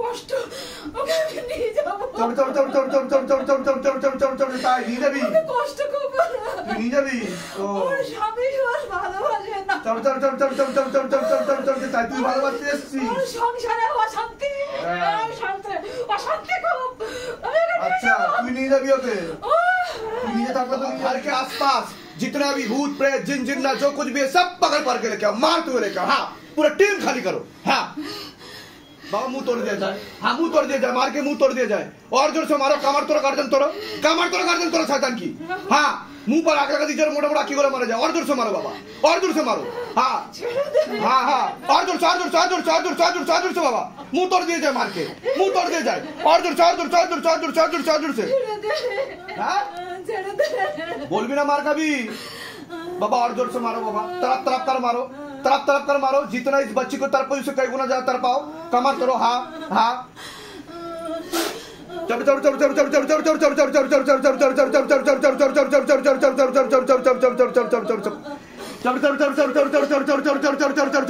কষ্ট ওকে আমি নিয়ে যাব তাই নিয়ে যাবি কষ্ট খুব তুই নিয়ে যাবি ওর স্বামী ওর ভালোবাসে না তাই তুই ভালোবাসতে এসেছিস ওর সংসারে অশান্তি অশান্তি খুব अच्छा तू नहीं जाबी ओके तू नहीं जाता तो घर के आसपास जितना भी भूत प्रेत जिन जिन्ना जो कुछ भी है सब पकड़ पकड़ के लेके आओ मार तू लेके आओ हाँ पूरा टीम खाली करो हाँ बाबा मुंह तोड़ दिया जाए हाँ मुंह तोड़ दिया जाए मार के मुंह तोड़ दिया जाए और जोर से मारो कमर तोड़ो गर्दन तोड़ो शैतान की हाँ मुंह पर आग लगा दीजिए मोटा मोटा की गोला मारा जाए और जोर से मारो बाबा और जोर से मारो हाँ हाँ हाँ और जोर से बाबा मुंह तोड़ दिया जाए मार के मुंह तोड़ दिया जाए और जोर से बोल भी ना मार का भी बाबा और जोर से मारो बाबा तरफ कर मारो जितना इस बच्ची को तरफ उसे कई गुना ज्यादा तरपाओ कमर करो हाँ हाँ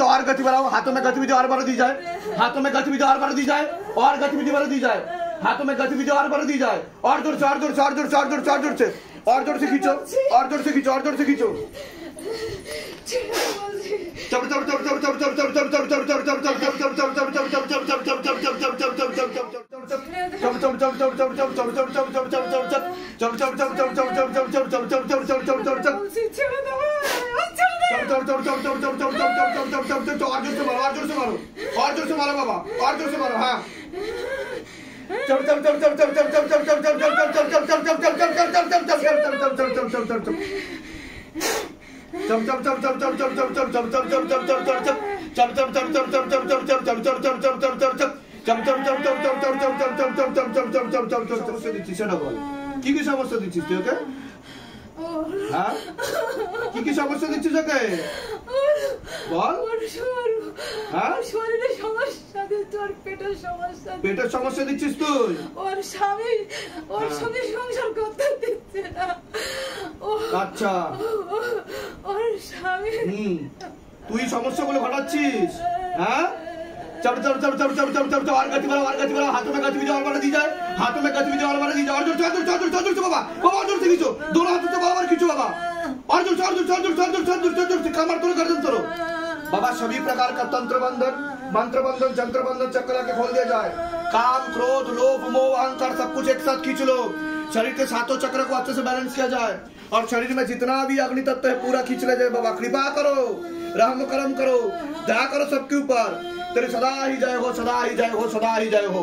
और गति बढ़ाओ हाथों में गतिविधि और बढ़ा दी जाए हाथों में गतिविधि और बढ़ा दी जाए और गतिविधि बढ़ा दी जाए हाथों में गतिविधि और बढ़ा दी जाए और जोर से और जोर से खींचो और जोर से खींचो কি কি সমস্যা দিচ্ছিস তুই ওকে হ্যাঁ কি কি সমস্যা দিচ্ছিস ওকে বল হ্যাঁ শরীরে সমস্যা তোর পেটের সমস্যা দিচ্ছিস তুই ওর স্বামী ওর সঙ্গে সংসার করতে দিচ্ছে না আচ্ছা ওর স্বামী তুই সমস্যাগুলো ঘটাচ্ছিস হ্যাঁ और गति बढ़ाओ हाथों में गतिविधि और बढ़ा दी जाए और जोर से बाबा और जोर से खींचो दोनों हाथों से बाबा खींचो बाबा और जोर से कमर तोड़ो गर्दन तोड़ो बाबा सभी प्रकार का तंत्र बंधन मंत्र बंधन जंत्र बंधन चक्र के खोल दिया जाए काम क्रोध लोभ मोह अहंकार सब कुछ एक साथ खींच लो शरीर के सातों चक्र को अच्छे से बैलेंस किया जाए और शरीर में जितना भी अग्नि तत्व है पूरा खींच ले जाए बाबा कृपा करो रहम करम करो दया करो सबके ऊपर तेरे सदा ही जय हो सदा ही जय हो सदा ही जय हो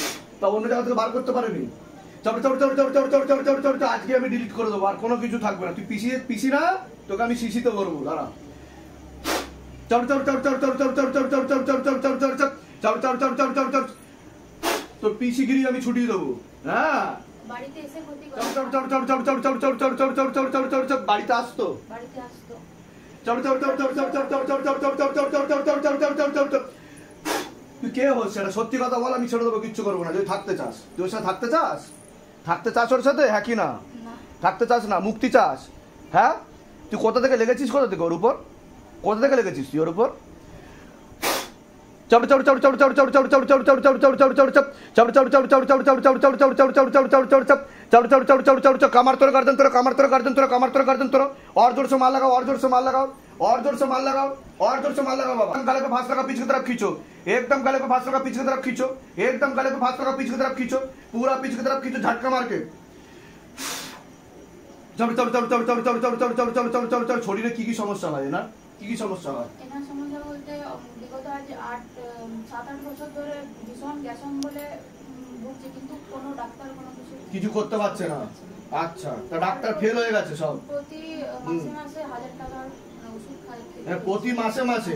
তা অন্য জায়গা থেকে বার করতে পারেনি। আজকে আমি ডিলিট করে দেবো, আর কোনো কিছু থাকবে না। তুই পিসি না, তোকে আমি সিসিতে করবো। দাঁড়া, তোর পিসিগিরি আমি ছুটিয়ে দেবো। হ্যাঁ, বাড়িতে আসতো, তুই কে হোস সেটা সত্যি কথা বল, আমি ছেড়ে দেবো, কিচ্ছু করবো না। যদি থাকতে চাস, তুই ওর সাথে থাকতে চাস, থাকতে চাস ওর সাথে, হ্যাঁ কি না? থাকতে চাস না, মুক্তি চাস। হ্যাঁ, তুই কোথা থেকে লেগেছিস, কোথা থেকে ওর উপর, কোথা থেকে লেগেছিস তুই ওর উপর? কামার তোর গার্জেন তোরা, কামার তোর গার্জেন তোরা, কামার তোর গার্জেন তোরা। और जोर से मार लगाओ, और जोर से मार लगाओ, और जोर से मार लगाओ, और जोर से मार लगाओ। बाबा गले पे फांस लगा, पीछे की तरफ खींचो, एकदम गले पे फांस लगा, पीछे की तरफ खींचो, एकदम गले पे फांस लगा, पीछे की तरफ खींचो, पूरा पीछे की तरफ खींचो, झटका मार के। শরীরে কি কি সমস্যা হয় না, কি কি সমস্যা হয়? এনার সমস্যা বলতে বিগত আজ 7-8 বছর ধরে ভীষণ গ্যাসম বলে ভুগছে, কিন্তু কোনো ডাক্তার কোনো কিছু করতে পারছে না। আচ্ছা, তা ডাক্তার ফেল হয়ে গেছে সব? প্রতি মাসে মাসে 1000 টাকার ওষুধ খায়। প্রতি মাসে মাসে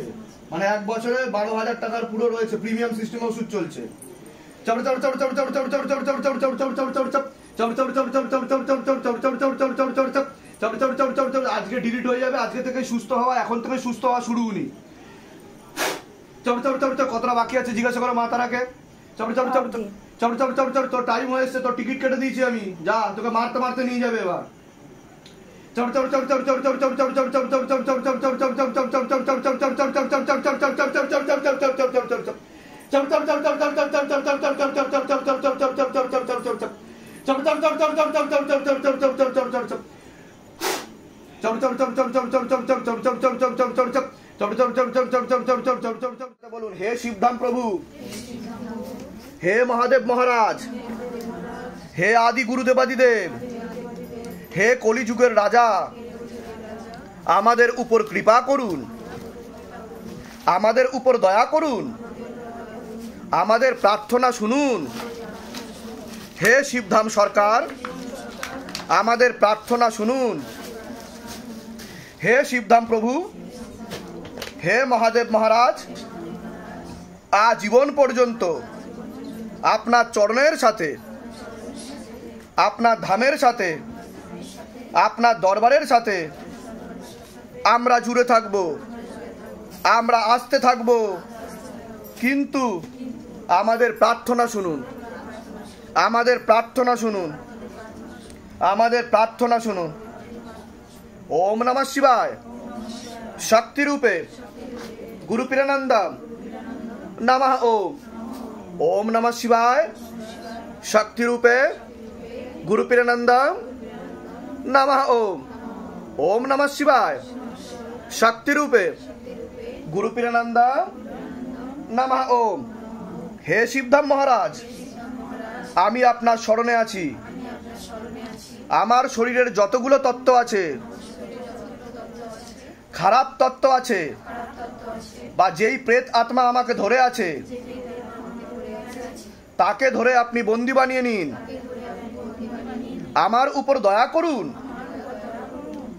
মানে এক বছরে 12,000 টাকার পুরো রয়েছে, প্রিমিয়াম সিস্টেম ওষুধ চলছে। আজকে ডিলিট হয়ে যাবে, আজকে থেকে সুস্থ হওয়া, এখন থেকে সুস্থ হওয়া শুরু। উনি কতটা বাকি আছে জিজ্ঞাসা করো মা তারাকে। তোর টাইম হয়েছে, তোর টিকিট কেটে দিয়েছি আমি, যা, তোকে মারতে মারতে নিয়ে যাবে এবার। বলুন, হে শিবধাম প্রভু, হে মহাদেব মহারাজ, হে আদি গুরুদেবাদিদেব, হে কলিযুগের রাজা, আমাদের উপর কৃপা করুন, আমাদের উপর দয়া করুন, আমাদের প্রার্থনা শুনুন। হে শিবধাম সরকার, আমাদের প্রার্থনা শুনুন। হে শিবধাম প্রভু, হে মহাদেব মহারাজ, আজীবন পর্যন্ত আপনার চরণের সাথে, আপনার ধামের সাথে, আপনার দরবারের সাথে আমরা জুড়ে থাকব, আমরা আসতে থাকব, কিন্তু আমাদের প্রার্থনা শুনুন, আমাদের প্রার্থনা শুনুন, আমাদের প্রার্থনা শুনুন। ওম নমঃ শিবায়। শক্তি রূপে গুরু পীরানন্দম নমঃ ওম। ওম নমঃ শিবায়। শক্তি রূপে গুরু পীরানন্দম নমঃ ওম। ওম নমঃ শিবায়। শক্তি রূপে গুরু পীরানন্দম নমঃ ওম। হে শিবধাম মহারাজ, আমি আপনার শরণে আছি। আমার শরীরের যতগুলো তত্ত্ব আছে, খারাপ তত্ত্ব আছে, বা যেই প্রেত আত্মা আমাকে ধরে আছে, তাকে ধরে আপনি বন্দী বানিয়ে নিন। আমার উপর দয়া করুন,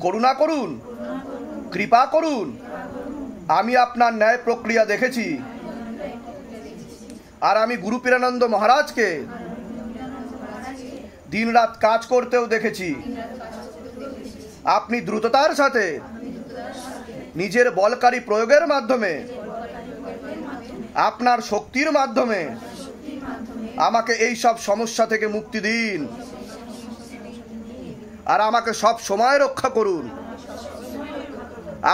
করুণা করুন, কৃপা করুন। আমি আপনার ন্যায় প্রক্রিয়া দেখেছি, আর আমি গুরু পীরানন্দ মহারাজকে দিনরাত কাজ করতেও দেখেছি। আপনি দ্রুততার সাথে নিজের বলকারী প্রয়োগের মাধ্যমে, আপনার শক্তির মাধ্যমে আমাকে এই সব সমস্যা থেকে মুক্তি দিন, আর আমাকে সব সময় রক্ষা করুন।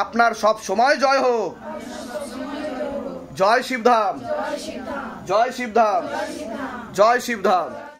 আপনার সব সময় জয় হোক। জয় শিবধাম, জয় শিবধাম, জয় শিবধাম।